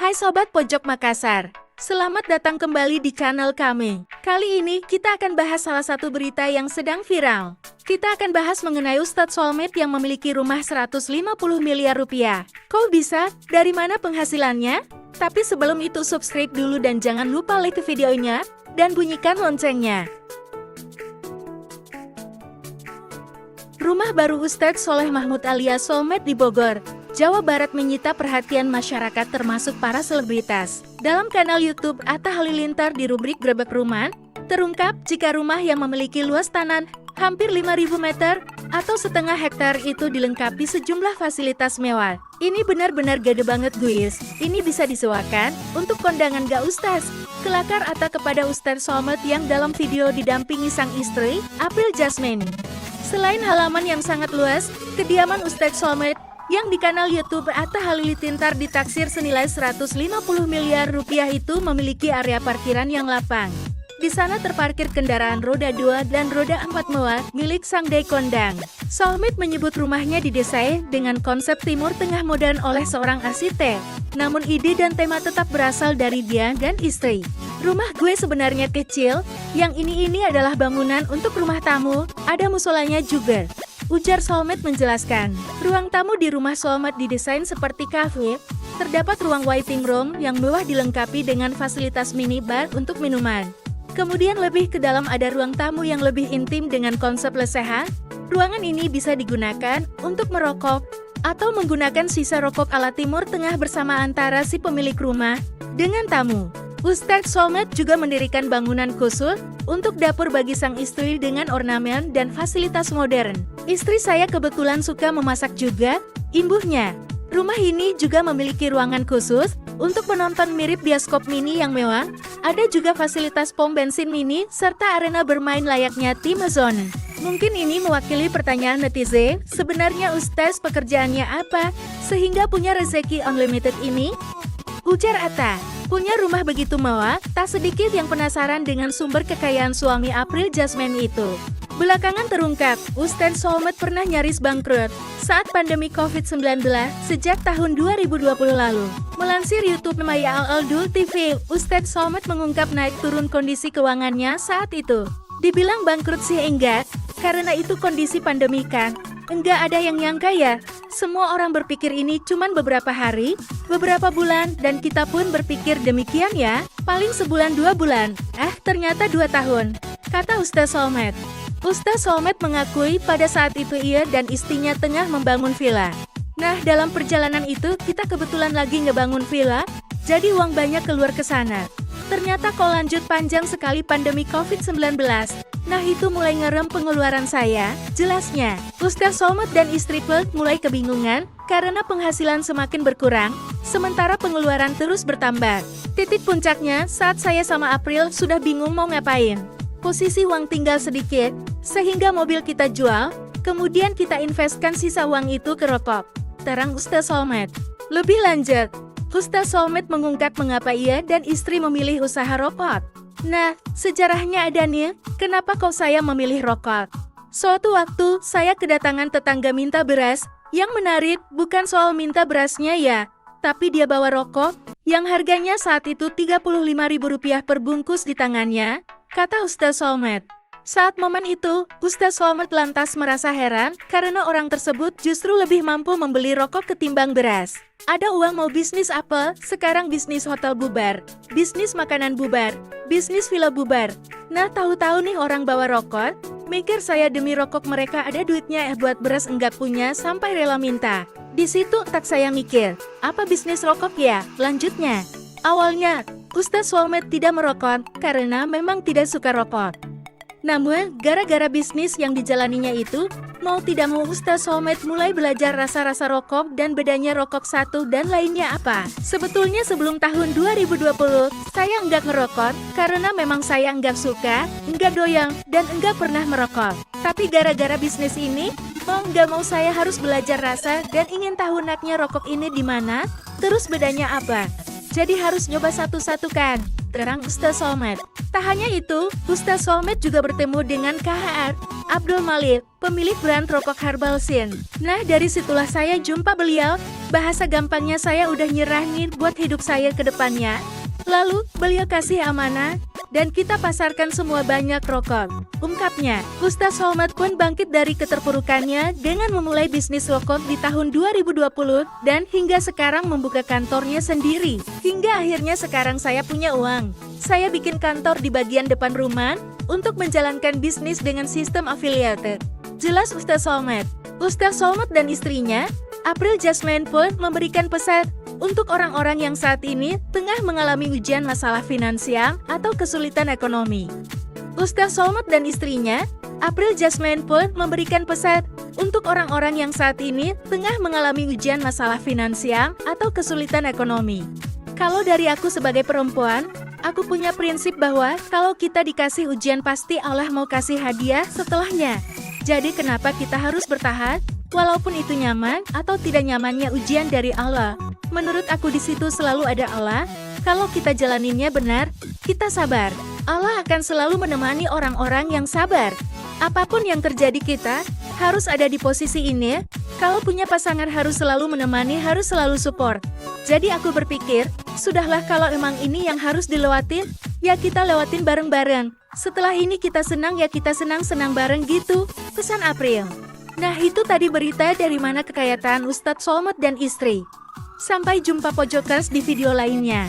Hai Sobat Pojok Makassar, selamat datang kembali di channel kami. Kali ini kita akan bahas salah satu berita yang sedang viral. Kita akan bahas mengenai Ustadz Soulmate yang memiliki rumah 150 miliar rupiah. Kok bisa? Dari mana penghasilannya? Tapi sebelum itu subscribe dulu dan jangan lupa like videonya dan bunyikan loncengnya. Rumah baru Ustadz Soleh Mahmud alias Soulmate di Bogor, Jawa Barat menyita perhatian masyarakat termasuk para selebritas. Dalam kanal YouTube Atta Halilintar di rubrik Grebek Rumah, terungkap jika rumah yang memiliki luas tanah hampir 5.000 meter atau setengah hektar itu dilengkapi sejumlah fasilitas mewah. Ini benar-benar gede banget guys. Ini bisa disewakan untuk kondangan gak Ustaz? Kelakar Atta kepada Ustadz Soulmate yang dalam video didampingi sang istri, April Jasmine. Selain halaman yang sangat luas, kediaman Ustadz Soulmate yang di kanal YouTube Atta Halilintar ditaksir senilai 150 miliar rupiah itu memiliki area parkiran yang lapang. Di sana terparkir kendaraan roda 2 dan roda 4 mewah milik sang dekondang. Soulmate menyebut rumahnya didesain dengan konsep Timur Tengah modern oleh seorang arsitek. Namun ide dan tema tetap berasal dari dia dan istri. Rumah gue sebenarnya kecil, yang ini adalah bangunan untuk rumah tamu, ada musolanya juga. Ujar Soulmate menjelaskan, ruang tamu di rumah Soulmate didesain seperti kafe, terdapat ruang waiting room yang mewah dilengkapi dengan fasilitas minibar untuk minuman. Kemudian lebih ke dalam ada ruang tamu yang lebih intim dengan konsep lesehan. Ruangan ini bisa digunakan untuk merokok, atau menggunakan sisa rokok ala Timur Tengah bersama antara si pemilik rumah dengan tamu. Ustadz Soulmate juga mendirikan bangunan khusus untuk dapur bagi sang istri dengan ornamen dan fasilitas modern. Istri saya kebetulan suka memasak juga, imbuhnya. Rumah ini juga memiliki ruangan khusus untuk penonton mirip bioskop mini yang mewah. Ada juga fasilitas pom bensin mini serta arena bermain layaknya Tim Zone. Mungkin ini mewakili pertanyaan netizen, sebenarnya Ustadz pekerjaannya apa sehingga punya rezeki unlimited ini? Ujar Atta, punya rumah begitu mewah, tak sedikit yang penasaran dengan sumber kekayaan suami April Jasmine itu. Belakangan terungkap, Ustadz Soulmate pernah nyaris bangkrut saat pandemi COVID-19 sejak tahun 2020 lalu. Melansir YouTube Maya Al-Aldul TV, Ustadz Soulmate mengungkap naik turun kondisi keuangannya saat itu. Dibilang bangkrut sih enggak, karena itu kondisi pandemi kan. Enggak ada yang nyangka ya, semua orang berpikir ini cuman beberapa hari, beberapa bulan, dan kita pun berpikir demikian ya, paling sebulan 2 bulan, ternyata 2 tahun, kata Ustadz Soulmate. Ustadz Soulmate mengakui pada saat itu ia dan istrinya tengah membangun villa. Nah, dalam perjalanan itu kita kebetulan lagi ngebangun villa, jadi uang banyak keluar ke sana. Ternyata kok lanjut panjang sekali pandemi COVID-19. Nah itu mulai ngerem pengeluaran saya, jelasnya. Ustadz Soulmate dan istri pun mulai kebingungan karena penghasilan semakin berkurang, sementara pengeluaran terus bertambah. Titik puncaknya saat saya sama April sudah bingung mau ngapain. Posisi uang tinggal sedikit, sehingga mobil kita jual, kemudian kita investkan sisa uang itu ke rokok, terang Ustadz Soulmate. Lebih lanjut, Ustadz Soulmate mengungkap mengapa ia dan istri memilih usaha rokok. Nah, sejarahnya ada nih, kenapa kok saya memilih rokok? Suatu waktu, saya kedatangan tetangga minta beras. Yang menarik, bukan soal minta berasnya ya, tapi dia bawa rokok, yang harganya saat itu Rp35.000 per bungkus di tangannya, kata Ustadz Soulmate. Saat momen itu, Ustadz Soulmate lantas merasa heran, karena orang tersebut justru lebih mampu membeli rokok ketimbang beras. Ada uang mau bisnis apa, sekarang bisnis hotel bubar, bisnis makanan bubar, bisnis villa bubar. Nah tahu-tahu nih orang bawa rokok, mikir saya demi rokok mereka ada duitnya buat beras enggak punya sampai rela minta. Di situ tak saya mikir, apa bisnis rokok ya, lanjutnya. Awalnya, Ustadz Soulmate tidak merokok karena memang tidak suka rokok. Namun, gara-gara bisnis yang dijalaninya itu, mau tidak mau Ustadz Soulmate mulai belajar rasa-rasa rokok dan bedanya rokok satu dan lainnya apa. Sebetulnya sebelum tahun 2020, saya enggak ngerokok karena memang saya enggak suka, enggak doyan, dan enggak pernah merokok. Tapi gara-gara bisnis ini, mau enggak mau saya harus belajar rasa dan ingin tahu naknya rokok ini di mana, terus bedanya apa. Jadi harus nyoba satu-satu kan. terang Ustaz Somad. Tak hanya itu, Ustaz Somad juga bertemu dengan KHR Abdul Malik, pemilik brand rokok Herbal Sin. Nah, dari situlah saya jumpa beliau. Bahasa gampangnya saya udah nyerahin buat hidup saya ke depannya. Lalu, beliau kasih amanah, dan kita pasarkan semua banyak rokok. Ungkapnya, Ustaz Somad pun bangkit dari keterpurukannya dengan memulai bisnis rokok di tahun 2020, dan hingga sekarang membuka kantornya sendiri. Hingga akhirnya sekarang saya punya uang. Saya bikin kantor di bagian depan rumah, untuk menjalankan bisnis dengan sistem affiliated. Jelas Ustaz Somad. Ustaz Somad dan istrinya, April Jasmine pun memberikan pesan untuk orang-orang yang saat ini tengah mengalami ujian masalah finansial atau kesulitan ekonomi. Ustaz Somad dan istrinya, April Jasmine pun memberikan pesan untuk orang-orang yang saat ini tengah mengalami ujian masalah finansial atau kesulitan ekonomi. Kalau dari aku sebagai perempuan, aku punya prinsip bahwa kalau kita dikasih ujian pasti Allah mau kasih hadiah setelahnya. Jadi kenapa kita harus bertahan? Walaupun itu nyaman atau tidak nyamannya ujian dari Allah. Menurut aku di situ selalu ada Allah. Kalau kita jalaninnya benar, kita sabar. Allah akan selalu menemani orang-orang yang sabar. Apapun yang terjadi kita harus ada di posisi ini. Kalau punya pasangan harus selalu menemani, harus selalu support. Jadi aku berpikir, sudahlah kalau emang ini yang harus dilewatin, ya kita lewatin bareng-bareng. Setelah ini kita senang ya kita senang-senang bareng gitu, pesan April. Nah itu tadi berita dari mana kekayaan Ustaz Somad dan istri. Sampai jumpa Pojokers di video lainnya.